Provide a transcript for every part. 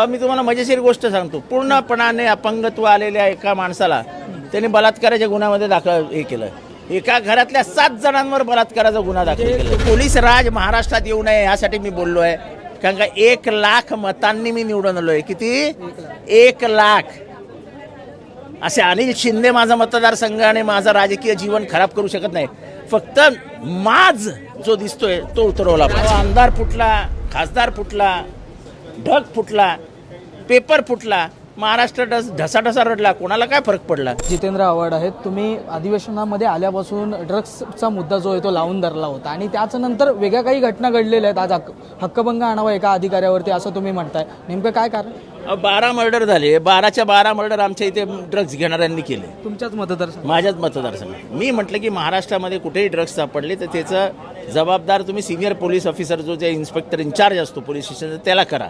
मी तुम्हाला मजेशीर गोष्ट सांगतो. पूर्णपणाने अपंगत्व आलेल्या एका माणसाला त्यांनी बलात्काराच्या गुन्ह्यामध्ये हे केलं. एका घरातल्या 7 जणांवर बलात्काराचा गुन्हा दाखल केला. पोलीस राज महाराष्ट्रात येऊ नये यासाठी मी बोललो आहे. कारण का 1 लाख मतांनी मी निवडून आलोय. किती? 1 लाख. असे अनिल शिंदे माझा मतदारसंघ आणि माझं राजकीय जीवन खराब करू शकत नाही. फक्त माज जो दिसतोय तो उतरवला पाहिजे. आमदार फुटला, खासदार फुटला, ढग फुटला, पेपर फुटला, महाराष्ट्र ढसाढसा रडला. कोणाला काय फरक पडला? जितेंद्र आव्हाड आहेत. तुम्ही अधिवेशनामध्ये आल्यापासून ड्रग्सचा मुद्दा जो आहे तो लावून धरला होता आणि त्याच नंतर वेगळ्या काही घटना घडलेल्या आहेत. आज हक्कभंग आणावा एका अधिकाऱ्यावरती असं तुम्ही म्हणताय, नेमकं काय कारण? 12 मर्डर झाले. 12च्या 12 मर्डर आमच्या इथे ड्रग्स घेणाऱ्यांनी केले. तुमच्याच मतदारसंघात? माझ्याच मतदारसंघात. मी म्हटलं की महाराष्ट्रामध्ये कुठेही ड्रग्स सापडले तर त्याचं जबाबदार तुम्ही सिनियर पोलीस ऑफिसर जो जे इन्स्पेक्टर इन्चार्ज असतो पोलीस स्टेशनचा त्याला करा.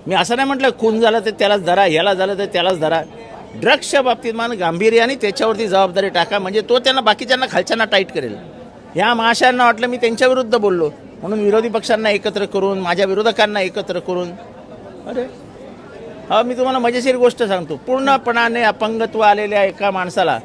मी असं नाही म्हटलं खून झाला तर त्यालाच धरा, ह्याला झालं तर त्यालाच धरा. ड्रग्सच्या बाबतीत मान गांभीर्याने त्याच्यावरती जबाबदारी टाका, म्हणजे तो त्यांना बाकीच्यांना खालच्यांना टाईट करेल. ह्या महाशयांना वाटलं मी त्यांच्या विरुद्ध बोललो म्हणून विरोधी पक्षांना एकत्र करून, माझ्या विरोधकांना एकत्र करून. अरे मी तुम्हाला मजेशीर गोष्ट सांगतो. पूर्णपणाने अपंगत्व आलेल्या एका माणसाला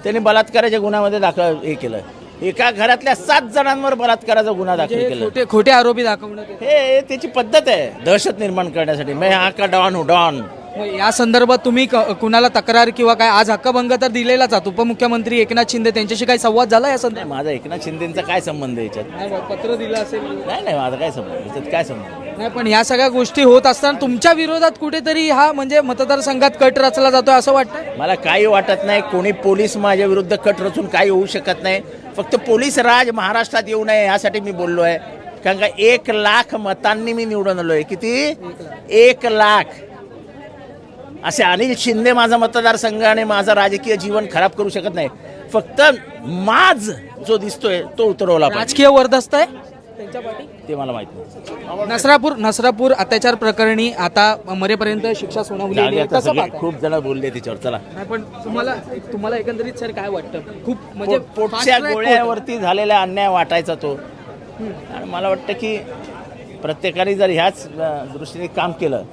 त्यांनी बलात्काराच्या गुन्ह्यामध्ये हे केलं. एका घरातल्या 7 जणांवर बलात्काराचा गुन्हा दाखल केला. खोटे आरोपी दाखवणं हे त्याची पद्धत आहे दहशत निर्माण करण्यासाठी. मैं हा का डॉन हूं डॉन. या संदर्भात तुम्ही कुणाला तक्रार किंवा काय? आज हक्कभंग तर दिलेला जातो. उपमुख्यमंत्री एकनाथ शिंदे त्यांच्याशी काही संवाद झाला या संदर्भात? माझा एकनाथ शिंदेचा काय संबंध याच्यात? पत्र दिलं असेल? नाही माझा काय संबंध याच्यात? काय संबंध नाही, पण ह्या सगळ्या गोष्टी होत असताना तुमच्या विरोधात कुठेतरी हा म्हणजे मतदारसंघात कट रचला जातोय असं वाटतं? मला काही वाटत नाही. कोणी पोलीस माझ्या विरुद्ध कट रचून काही होऊ शकत नाही. फक्त पोलीस राज महाराष्ट्रात येऊ नये यासाठी मी बोललो आहे. कारण का 1 लाख मतांनी मी निवडून आलोय. किती? 1 लाख. असे अनिल शिंदे माझा मतदारसंघ आणि माझं राजकीय जीवन खराब करू शकत नाही. फक्त माज जो दिसतोय तो उतरवला पाहिजे. राजकीय वर्दस्त आहे त्यांच्या पाठी ते मला माहित नाही. नसरापूर अत्याचार प्रकरणी आता मरेपर्यंत शिक्षा सुनावली आहे. कसं पाहता? खूप जण बोलले त्याच्यावर. चला नाही, पण तुम्हाला एकंदरीत सर काय वाटतं? खूप म्हणजे पोटच्या गोळ्यावरती झालेला अन्याय वाटायचा तो. आणि मला वाटतं की प्रत्येकाने जर ह्याच दृष्टीने काम केलं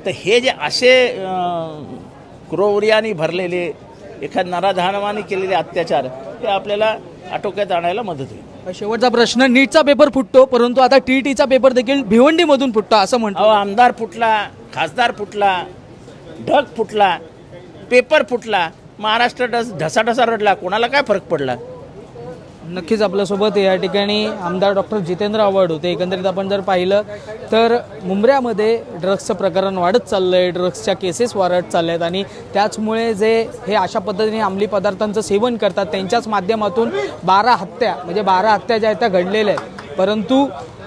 तर हे जे असे क्रोवर्याने भरलेले एखाद नराधानवाने केलेले अत्याचार हे आपल्याला आटोक्यात आणायला मदत होईल. शेवटचा प्रश्न, नीटचा पेपर फुटतो परंतु आता टीईटीचा पेपर देखील भिवंडीमधून फुटतो असं म्हणतो. आमदार फुटला, खासदार फुटला, ढग फुटला, पेपर फुटला, महाराष्ट्र ढसाढसा रडला. कोणाला काय फरक पडला? नक्कीच आपल्यासोबत या ठिकाणी आमदार डॉक्टर जितेंद्र आव्हाड होते. एकंदरीत आपण जर पाहिलं तर मुंब्र्यामध्ये ड्रग्सचं प्रकरण वाढत चाललं आहे, ड्रग्सच्या केसेस वाढत चालल्या आहेत आणि त्याचमुळे जे हे अशा पद्धतीने अंमली पदार्थांचं सेवन करतात त्यांच्याच माध्यमातून 12 हत्या ज्या आहेत त्या घडलेल्या आहेत. परंतु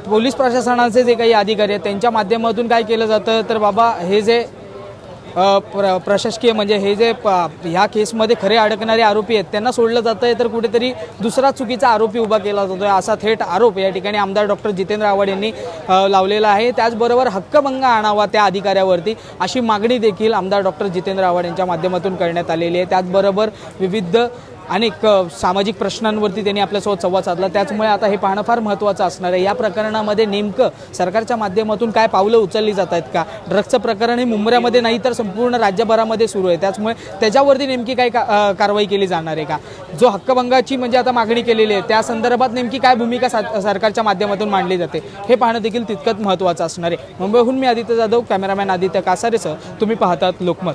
पोलीस प्रशासनाचे जे काही अधिकारी आहेत त्यांच्या माध्यमातून काय केलं जातं तर बाबा हे जे प्रशासकीय म्हणजे हे जे ह्या केसमध्ये खरे अडकणारे आरोपी आहेत त्यांना सोडलं जातं आहे तर कुठेतरी दुसरा चुकीचा आरोपी उभा केला जातो आहे असा थेट आरोप या ठिकाणी आमदार डॉक्टर जितेंद्र आव्हाड यांनी लावलेला आहे. त्याचबरोबर हक्कभंग आणावा त्या अधिकाऱ्यावरती अशी मागणी देखील आमदार डॉक्टर जितेंद्र आव्हाड यांच्या माध्यमातून करण्यात आलेली आहे. त्याचबरोबर विविध अनेक सामाजिक प्रश्नांवरती त्यांनी आपल्यासोबत संवाद साधला. त्याचमुळे आता हे पाहणं फार महत्त्वाचं असणार आहे. या प्रकरणामध्ये नेमकं सरकारच्या माध्यमातून काय पावलं उचलली जात आहेत का? ड्रग्सचं प्रकरण हे मुंब्र्यामध्ये नाही तर संपूर्ण राज्यभरामध्ये सुरू आहे. त्याचमुळे त्याच्यावरती नेमकी काय कारवाई केली जाणार आहे का? जो हक्कभंगाची म्हणजे आता मागणी केलेली आहे त्या संदर्भात नेमकी काय भूमिका सरकारच्या माध्यमातून मांडली जाते हे पाहणं देखील तितकंच महत्त्वाचं असणार आहे. मुंबईहून मी आदित्य जाधव, कॅमेरामॅन आदित्य कासारेसह तुम्ही पाहतात लोकमत.